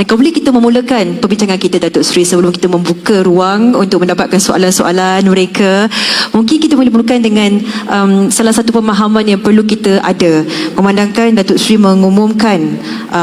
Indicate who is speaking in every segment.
Speaker 1: Dan kalau boleh kita memulakan perbincangan kita, Datuk Seri, sebelum kita membuka ruang untuk mendapatkan soalan-soalan mereka. Mungkin kita boleh mulakan dengan salah satu pemahaman yang perlu kita ada. Memandangkan Datuk Seri mengumumkan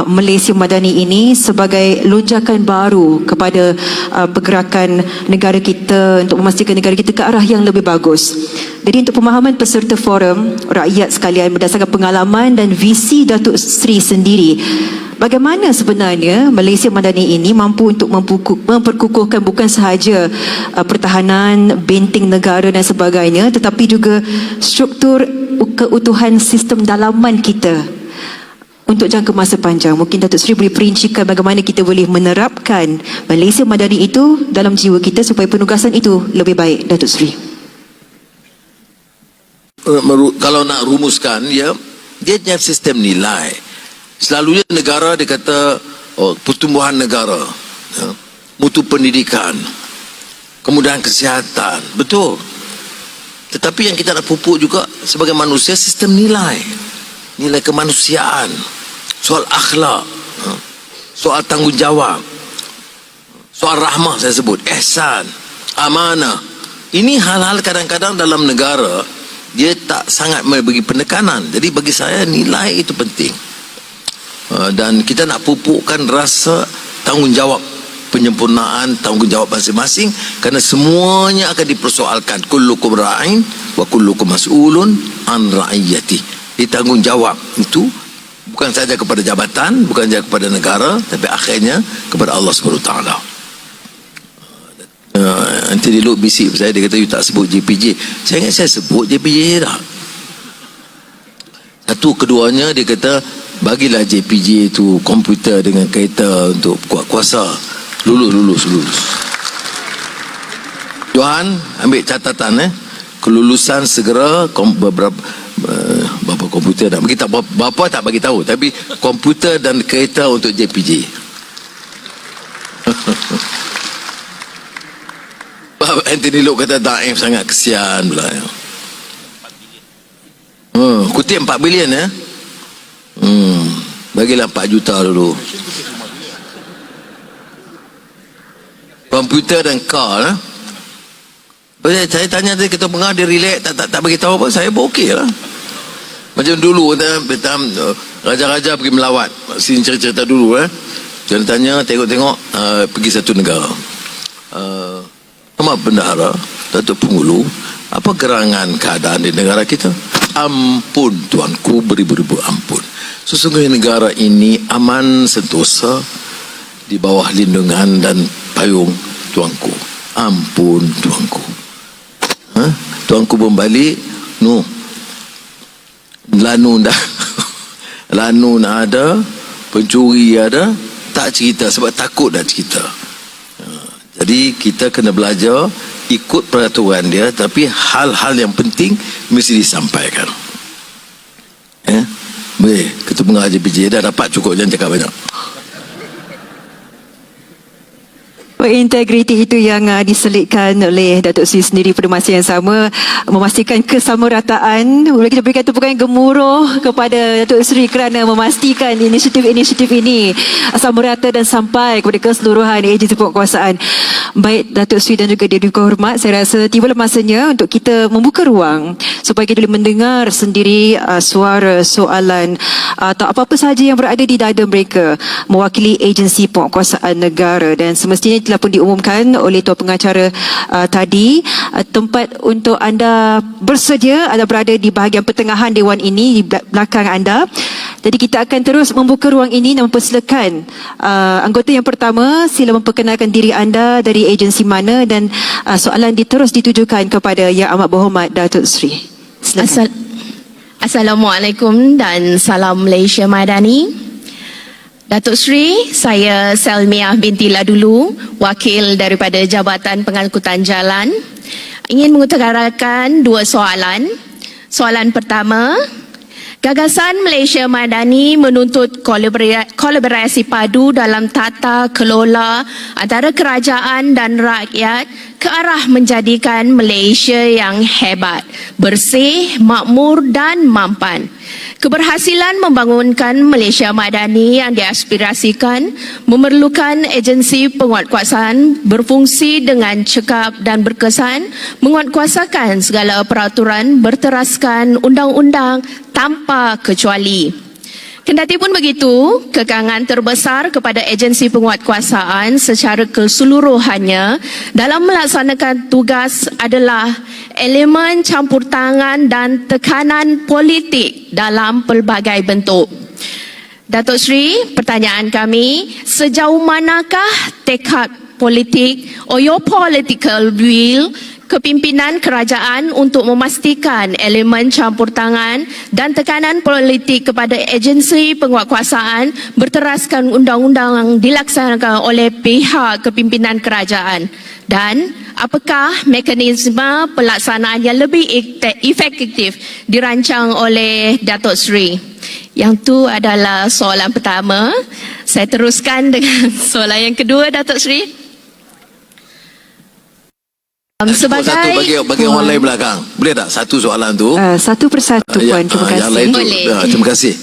Speaker 1: Malaysia Madani ini sebagai lonjakan baru kepada pergerakan negara kita untuk memastikan negara kita ke arah yang lebih bagus. Jadi untuk pemahaman peserta forum, rakyat sekalian, berdasarkan pengalaman dan visi Datuk Seri sendiri, bagaimana sebenarnya Malaysia Madani ini mampu untuk memperkukuhkan bukan sahaja pertahanan, benteng negara dan sebagainya, tetapi juga struktur keutuhan sistem dalaman kita untuk jangka masa panjang. Mungkin Datuk Seri boleh perincikan bagaimana kita boleh menerapkan Malaysia Madani itu dalam jiwa kita supaya penugasan itu lebih baik, Datuk Seri.
Speaker 2: Kalau nak rumuskan, ya, dia punya sistem nilai. Selalunya negara dia kata pertumbuhan negara, ya, mutu pendidikan, kemudahan kesihatan, betul. Tetapi yang kita nak pupuk juga sebagai manusia, sistem nilai, nilai kemanusiaan, soal akhlak, soal tanggungjawab, soal rahmah, saya sebut ihsan, amanah. Ini hal-hal kadang-kadang dalam negara dia tak sangat memberi penekanan. Jadi bagi saya nilai itu penting. Dan kita nak pupukkan rasa tanggungjawab, penyempurnaan tanggungjawab masing-masing, kerana semuanya akan dipersoalkan. Kullukum ra'in wa kullukum mas'ulun an ra'iyati. Tanggungjawab itu bukan saja kepada jabatan, bukan saja kepada negara, tapi akhirnya kepada Allah SWT. Nanti dia bisik saya, dia kata you tak sebut JPJ. Saya ingat saya sebut JPJ tak. Satu, keduanya dia kata bagilah JPJ itu komputer dengan kereta untuk kuat kuasa. Lulus. Johan ambil catatan, kelulusan segera berapa komputer nak bagi tahu, bapa tak bagi tahu, tapi komputer dan kereta untuk JPJ. Anthony Loke kata Daim sangat kesian pula, ya. Kutip 4 bilion, ya. Bagilah 4 juta dulu. Komputer dan car, saya tanya tadi, Ketua Pengarah dia relax, tak bagi tahu apa, saya pun okey lah. Macam dulu raja-raja pergi melawat, sini cerita dulu, jangan tanya, tengok-tengok, pergi satu negara, Amat Bendahara, Datuk Pengulu, apa gerangan keadaan di negara kita? Ampun tuanku, beribu-ribu ampun. Sesungguhnya negara ini aman sentosa di bawah lindungan dan payung tuanku. Ampun tuanku. Tuanku membalik, Lanu dah Lanu nak ada, pencuri ada, tak cerita sebab takut dah cerita. Jadi kita kena belajar ikut peraturan dia, tapi hal-hal yang penting mesti disampaikan. Boleh, Ketua Pengarah JPJ dah dapat cukup, jangan cakap banyak.
Speaker 1: Integriti itu yang diselitkan oleh Datuk Seri sendiri pada masa yang sama, memastikan kesamarataan. Boleh kita berikan tepukan yang gemuruh kepada Datuk Seri kerana memastikan inisiatif-inisiatif ini sama rata dan sampai kepada keseluruhan agensi penguasaan. Baik Datuk Seri dan juga Dewan Kehormat, saya rasa tibalah masanya untuk kita membuka ruang supaya kita boleh mendengar sendiri suara, soalan atau apa-apa sahaja yang berada di dada mereka mewakili agensi penguasaan negara. Dan semestinya telah pun diumumkan oleh Tuan Pengacara tadi, tempat untuk anda bersedia, anda berada di bahagian pertengahan Dewan ini, di belakang anda. Jadi kita akan terus membuka ruang ini dan mempersilakan anggota yang pertama, sila memperkenalkan diri anda, dari agensi mana, dan soalan terus ditujukan kepada Yang Amat Berhormat Datuk Seri.
Speaker 3: Assalamualaikum dan salam Malaysia Madani. Datuk Seri, saya Selmiah binti Ladulu, wakil daripada Jabatan Pengangkutan Jalan. Ingin mengutarakan 2 soalan. Soalan pertama, gagasan Malaysia Madani menuntut kolaborasi padu dalam tata kelola antara kerajaan dan rakyat ke arah menjadikan Malaysia yang hebat, bersih, makmur dan mampan. Keberhasilan membangunkan Malaysia Madani yang diaspirasikan memerlukan agensi penguatkuasaan berfungsi dengan cekap dan berkesan, menguatkuasakan segala peraturan berteraskan undang-undang tanpa kecuali. Kendati pun begitu, kekangan terbesar kepada agensi penguatkuasaan secara keseluruhannya dalam melaksanakan tugas adalah elemen campur tangan dan tekanan politik dalam pelbagai bentuk. Datuk Seri, pertanyaan kami, sejauh manakah tekad politik or your political will kepimpinan kerajaan untuk memastikan elemen campur tangan dan tekanan politik kepada agensi penguatkuasaan berteraskan undang-undang yang dilaksanakan oleh pihak kepimpinan kerajaan? Dan apakah mekanisme pelaksanaan yang lebih efektif dirancang oleh Datuk Seri? Yang tu adalah soalan pertama. Saya teruskan dengan soalan yang kedua, Datuk Seri. Sebagai
Speaker 2: satu bagi orang lain belakang. Boleh tak satu soalan tu?
Speaker 1: Satu persatu, Puan. Terima kasih.
Speaker 2: Yang lain tu,
Speaker 3: Boleh.
Speaker 2: terima kasih.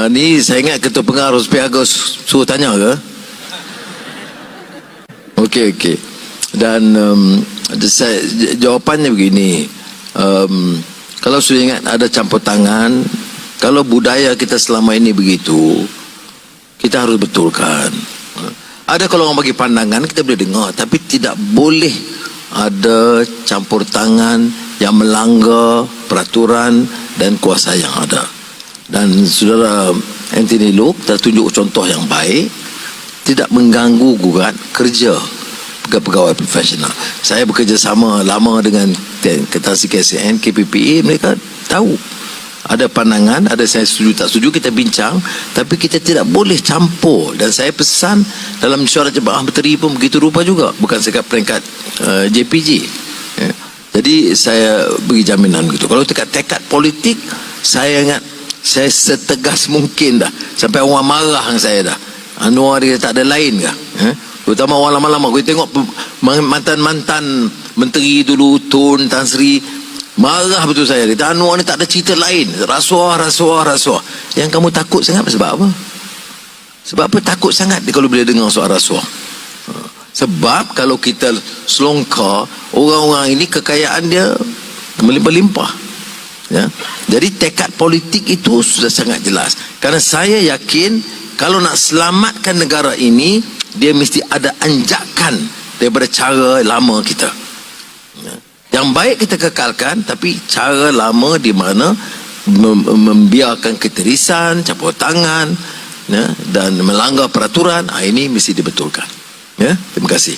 Speaker 2: Ni saya ingat Ketua Pengarah SPH suruh tanya ke? Okey. Dan jawapannya begini. Kalau sudah ingat ada campur tangan, kalau budaya kita selama ini begitu, kita harus betulkan. Ada kalau orang bagi pandangan, kita boleh dengar, tapi tidak boleh ada campur tangan yang melanggar peraturan dan kuasa yang ada. Dan saudara Anthony Loke telah tunjuk contoh yang baik, tidak mengganggu gugat kerja pegawai profesional. Saya bekerja sama lama dengan Ketasi KSN, KPPA, mereka tahu ada pandangan, ada saya setuju tak setuju, kita bincang, tapi kita tidak boleh campur. Dan saya pesan dalam mesyuarat jemaah berteri pun begitu rupa juga, bukan sekat peringkat JPJ. Jadi saya beri jaminan begitu. Kalau tekad politik, saya ingat saya setegas mungkin dah, sampai orang marah dengan saya dah. Anwar dia tak ada lain kah? Terutama orang lama-lama, kita tengok mantan-mantan menteri dulu, Tun, Tan Sri, marah betul saya. Dia Anwar ni tak ada cerita lain, rasuah. Yang kamu takut sangat sebab apa? Sebab apa takut sangat kalau bila dengar soal rasuah? Sebab kalau kita selongkar, orang-orang ini kekayaan dia melimpah-limpah, ya? Jadi tekad politik itu sudah sangat jelas. Karena saya yakin kalau nak selamatkan negara ini, dia mesti ada anjakan daripada cara lama kita. Yang baik kita kekalkan, tapi cara lama di mana membiarkan ketirisan, campur tangan, ya, dan melanggar peraturan, ini mesti dibetulkan. Ya, terima kasih.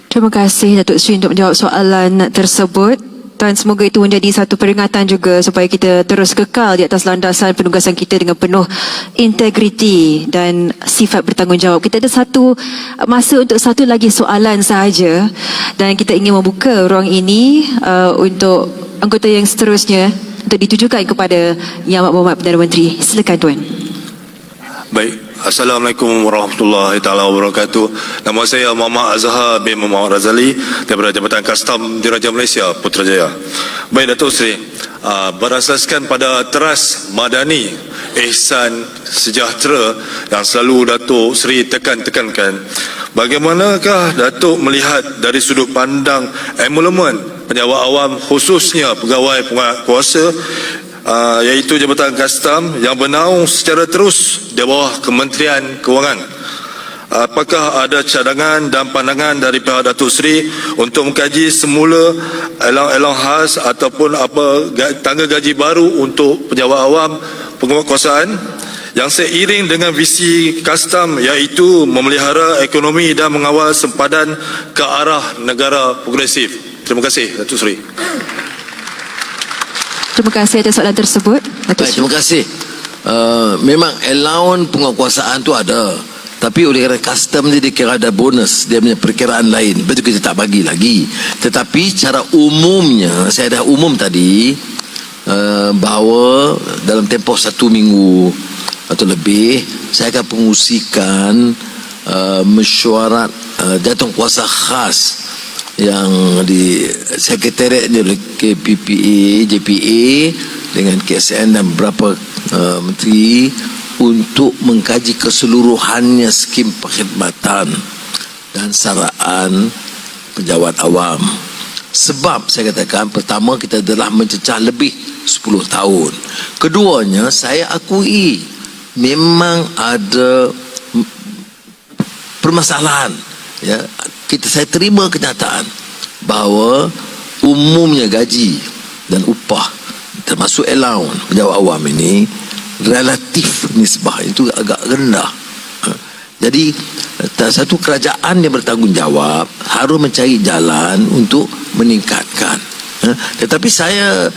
Speaker 1: Terima kasih Datuk Seri untuk menjawab soalan tersebut. Dan semoga itu menjadi satu peringatan juga supaya kita terus kekal di atas landasan penugasan kita dengan penuh integriti dan sifat bertanggungjawab. Kita ada satu masa untuk satu lagi soalan sahaja, dan kita ingin membuka ruang ini untuk anggota yang seterusnya untuk ditujukan kepada Yang Amat Berhormat Perdana Menteri. Silakan Tuan.
Speaker 4: Baik. Assalamualaikum warahmatullahi taala wabarakatuh. Nama saya Muhammad Azhar bin Muhammad Razali daripada Jabatan Kastam Diraja Malaysia Putrajaya. Baik Datuk Seri, berasaskan pada teras madani, ihsan, sejahtera yang selalu Datuk Seri tekankan, bagaimanakah Datuk melihat dari sudut pandang elemen penjawat awam, khususnya pegawai penguatkuasa, iaitu Jabatan Kastam yang bernaung secara terus di bawah Kementerian Kewangan? Apakah ada cadangan dan pandangan dari pihak Datuk Seri untuk mengkaji semula elang-elang khas ataupun tangga gaji baru untuk pejabat awam penguatkuasaan yang seiring dengan visi Kastam, iaitu memelihara ekonomi dan mengawal sempadan ke arah negara progresif? Terima kasih Datuk Seri.
Speaker 1: Terima kasih atas soalan tersebut.
Speaker 2: Baik, terima kasih. Memang allowance penguatkuasaan tu ada, tapi oleh kerana custom dia kira ada bonus, dia punya perkiraan lain, betul kita tak bagi lagi. Tetapi cara umumnya, saya dah umum tadi, bahawa dalam tempoh 1 minggu atau lebih, saya akan pengusikan mesyuarat jawatankuasa khas yang di sekretariatnya oleh KPPA, JPA dengan KSN dan beberapa menteri untuk mengkaji keseluruhannya skim perkhidmatan dan saraan pejabat awam. Sebab saya katakan, pertama, kita telah mencecah lebih 10 tahun. Keduanya, saya akui memang ada permasalahan. Ya, saya terima kenyataan bahawa umumnya gaji dan upah termasuk allowance pejabat awam ini relatif nisbah itu agak rendah. Jadi satu kerajaan yang bertanggungjawab harus mencari jalan untuk meningkatkan. Tetapi saya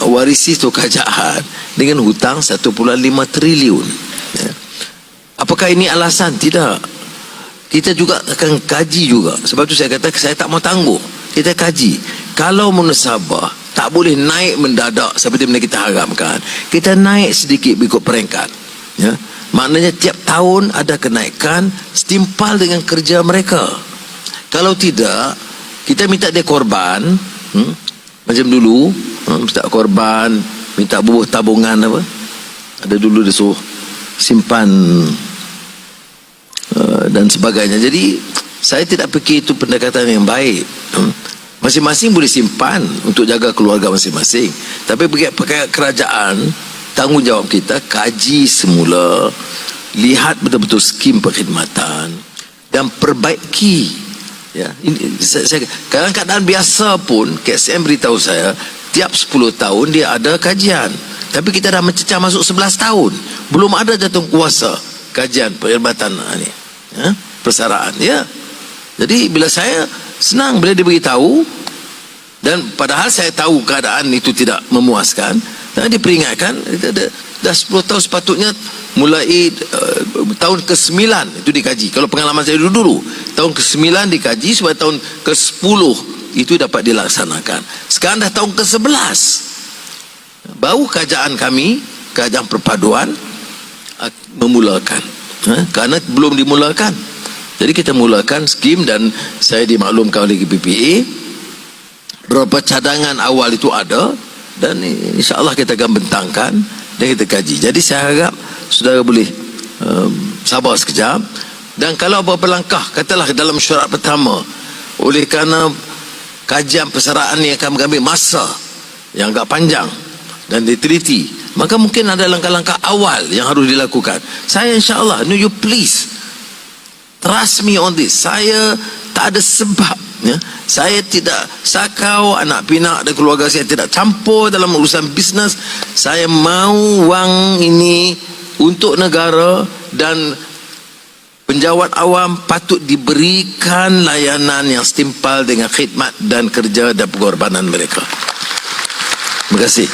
Speaker 2: warisi itu kerajaan dengan hutang 1.5 triliun. Apakah ini alasan? Tidak. Kita juga akan kaji juga. Sebab itu saya kata saya tak mau tangguh. Kita kaji. Kalau munasabah tak boleh naik mendadak seperti mana kita harapkan, kita naik sedikit ikut peringkat. Ya. Maknanya tiap tahun ada kenaikan setimpal dengan kerja mereka. Kalau tidak, kita minta dia korban, macam dulu, minta korban, minta bubuh tabungan apa. Ada dulu dia suruh simpan dan sebagainya. Jadi saya tidak fikir itu pendekatan yang baik. Masing-masing boleh simpan untuk jaga keluarga masing-masing, tapi bagi kerajaan, tanggungjawab kita kaji semula, lihat betul-betul skim perkhidmatan dan perbaiki. Ya, ini kadang-kadang biasa pun KSM beritahu saya tiap 10 tahun dia ada kajian, tapi kita dah mencecah masuk 11 tahun belum ada jatuh kuasa kajian perkhidmatan ni, ya, persaraan. Ya, jadi bila saya senang bila dia beritahu, dan padahal saya tahu keadaan itu tidak memuaskan, dan diperingatkan dah 10 tahun sepatutnya mulai tahun ke-9 itu dikaji. Kalau pengalaman saya dulu tahun ke-9 dikaji supaya tahun ke-10 itu dapat dilaksanakan. Sekarang dah tahun ke-11 baru kerajaan kami, kerajaan perpaduan memulakan, kerana belum dimulakan. Jadi kita mulakan skim dan saya dimaklumkan oleh PPA berapa cadangan awal itu ada, dan insya-Allah kita akan bentangkan dan kita kaji. Jadi saya harap saudara boleh sabar sekejap, dan kalau beberapa langkah katalah dalam syarat pertama, oleh kerana kajian persaraan yang akan mengambil masa yang agak panjang dan diteliti, maka mungkin ada langkah-langkah awal yang harus dilakukan. Saya insya-Allah, no, you please trust me on this. Saya tak ada sebab, ya, saya tidak sakau anak pinak dan keluarga saya tidak campur dalam urusan bisnes. Saya mahu wang ini untuk negara, dan penjawat awam patut diberikan layanan yang setimpal dengan khidmat dan kerja dan pengorbanan mereka. Terima kasih.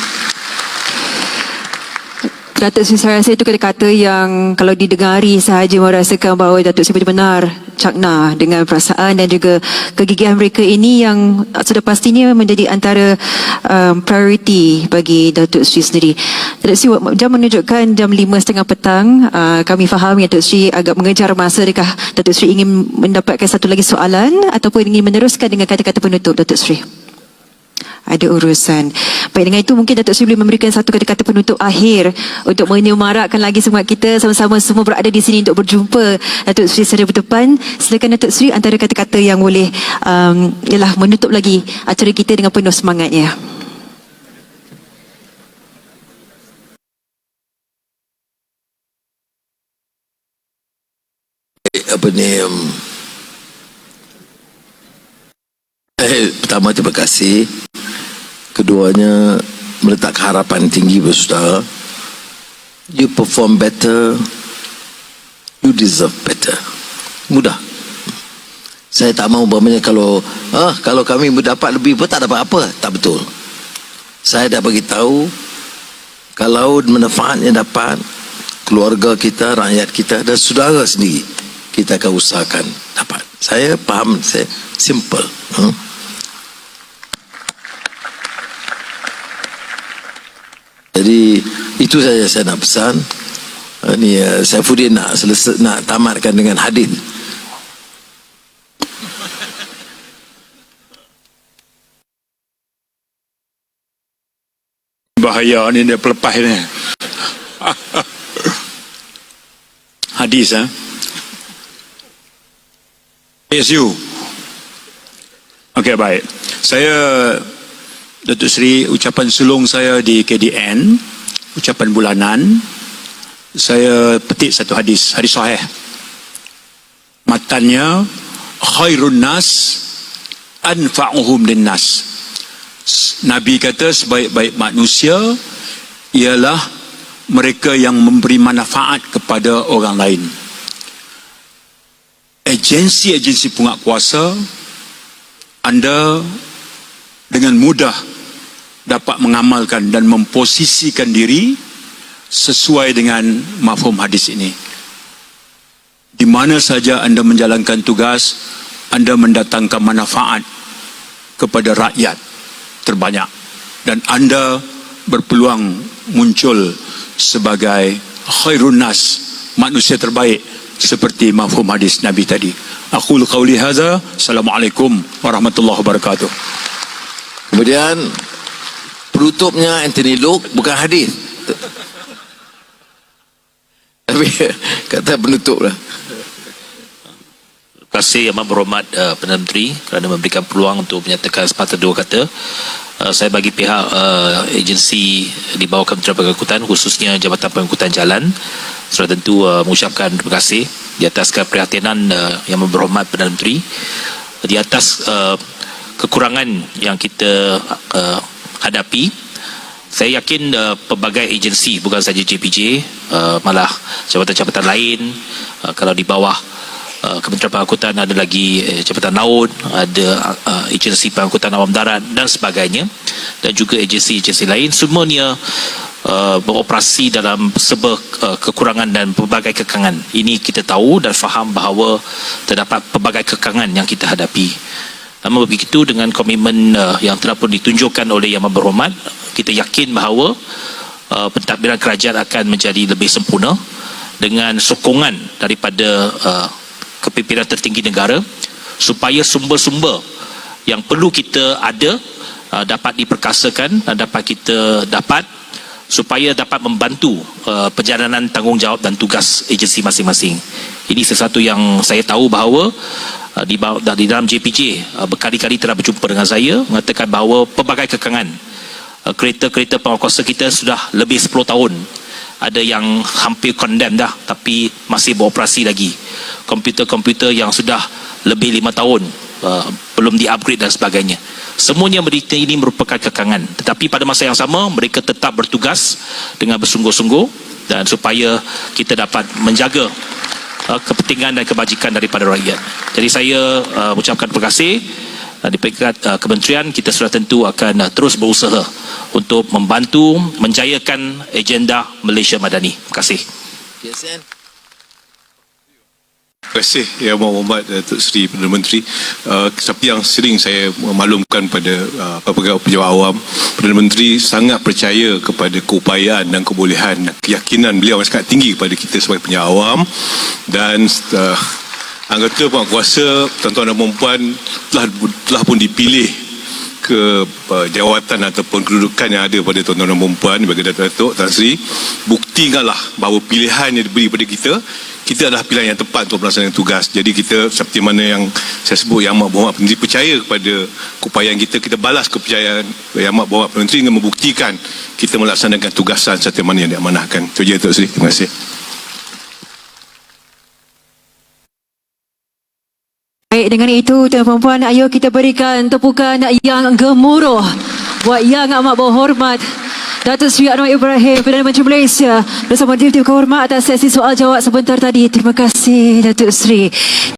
Speaker 1: Datuk Seri, saya rasa itu kata-kata yang kalau didengari sahaja merasakan bahawa Datuk Seri benar-benar cakna dengan perasaan dan juga kegigihan mereka ini yang sudah pastinya menjadi antara prioriti bagi Datuk Seri sendiri. Datuk Seri, jam menunjukkan jam 5.30 petang. Kami faham yang Datuk Seri agak mengejar masa. Adakah Datuk Seri ingin mendapatkan satu lagi soalan ataupun ingin meneruskan dengan kata-kata penutup, Datuk Seri? Ada urusan. Baik, dengan itu mungkin Datuk Seri boleh memberikan satu kata-kata penutup akhir untuk menyemarakkan lagi semangat kita sama-sama semua berada di sini untuk berjumpa Datuk Seri secara berdepan. Silakan Datuk Seri antara kata-kata yang boleh ialah menutup lagi acara kita dengan penuh semangatnya.
Speaker 2: Pertama, terima kasih. Keduanya, meletak harapan tinggi pada saudara. You perform better, you deserve better. Mudah. Saya tak mahu umpamanya kalau kami mendapat lebih pun tak dapat apa. Tak betul. Saya dah bagi tahu, kalau manfaatnya dapat keluarga kita, rakyat kita dan saudara sendiri, kita akan usahakan dapat. Saya faham, saya simple. Jadi itu saja saya nak pesan. Saifuddin nak tamatkan dengan hadis.
Speaker 5: bahaya ni dia pelepas ni. Hadis PSU. Okey, baik. Saya Datuk Seri, ucapan sulung saya di KDN, ucapan bulanan, saya petik satu hadis sahih. Matannya, khairun nas anfa'uhum linnas. Nabi kata sebaik-baik manusia ialah mereka yang memberi manfaat kepada orang lain. Agensi-agensi penguatkuasa, anda dengan mudah dapat mengamalkan dan memposisikan diri sesuai dengan mafhum hadis ini. Di mana saja anda menjalankan tugas, anda mendatangkan manfaat kepada rakyat terbanyak dan anda berpeluang muncul sebagai khairun nas, manusia terbaik seperti mafhum hadis Nabi tadi. Aqulu qawli hadza. Assalamualaikum warahmatullahi wabarakatuh.
Speaker 2: Kemudian penutupnya Anthony Loke bukan hadis. Tapi kata penutup lah.
Speaker 6: Terima kasih Yang Berhormat Perdana Menteri kerana memberikan peluang untuk menyatakan sepatah dua kata. Saya bagi pihak agensi di bawah Kementerian Pengangkutan, khususnya Jabatan Pengangkutan Jalan, sudah tentu mengucapkan terima kasih di atas keprihatinan Yang Berhormat Perdana Menteri di atas kekurangan yang kita hadapi. Saya yakin pelbagai agensi, bukan saja JPJ, malah jabatan-jabatan lain, kalau di bawah Kementerian Pengangkutan ada lagi Jabatan Laut, ada agensi pengangkutan awam darat dan sebagainya, dan juga agensi-agensi lain, semuanya beroperasi dalam serba kekurangan dan pelbagai kekangan. Ini kita tahu dan faham bahawa terdapat pelbagai kekangan yang kita hadapi. Namun begitu, dengan komitmen yang telah pun ditunjukkan oleh Yang Berhormat, kita yakin bahawa pentadbiran kerajaan akan menjadi lebih sempurna dengan sokongan daripada kepimpinan tertinggi negara supaya sumber-sumber yang perlu kita ada dapat diperkasakan dan dapat kita dapat supaya dapat membantu perjalanan tanggungjawab dan tugas agensi masing-masing. Ini sesuatu yang saya tahu bahawa di dalam JPJ berkali-kali telah berjumpa dengan saya mengatakan bahawa pelbagai kekangan kereta-kereta penguatkuasa kita sudah lebih 10 tahun. Ada yang hampir condemn dah tapi masih beroperasi lagi. Komputer-komputer yang sudah lebih 5 tahun belum di-upgrade dan sebagainya. Semuanya ini merupakan kekangan. Tetapi pada masa yang sama mereka tetap bertugas dengan bersungguh-sungguh dan supaya kita dapat menjaga kepentingan dan kebajikan daripada rakyat. Jadi saya ucapkan terima kasih. Di peringkat kementerian kita sudah tentu akan terus berusaha untuk membantu menjayakan agenda Malaysia Madani. Terima kasih.
Speaker 2: PSN.
Speaker 4: Terima kasih Yang Berhormat Datuk Seri Perdana Menteri. Seperti yang sering saya maklumkan pada pejabat awam, Perdana Menteri sangat percaya kepada keupayaan dan kebolehan dan keyakinan beliau sangat tinggi kepada kita sebagai penjabat awam, dan anggota penguatkuasa tuan-tuan dan puan telah pun dipilih ke jawatan ataupun kedudukan yang ada pada tuan-tuan dan puan bagi Datuk Tan Sri. Buktikanlah bahawa pilihan yang diberi pada kita adalah pilihan yang tepat untuk melaksanakan tugas. Jadi kita seperti mana yang saya sebut, Yang Berhormat Menteri percaya kepada keupayaan kita balas kepercayaan Yang Berhormat Menteri dengan membuktikan kita melaksanakan tugasan seperti mana yang diamanahkan. Itu je Datuk Seri. Terima kasih.
Speaker 1: Baik, dengan itu tuan-tuan dan puan, ayo kita berikan tepukan yang gemuruh buat Yang Amat Berhormat Datuk Seri Anwar Ibrahim, Perdana Menteri Malaysia, bersama Direktur Kehormat atas sesi soal jawab sebentar tadi. Terima kasih Datuk Seri.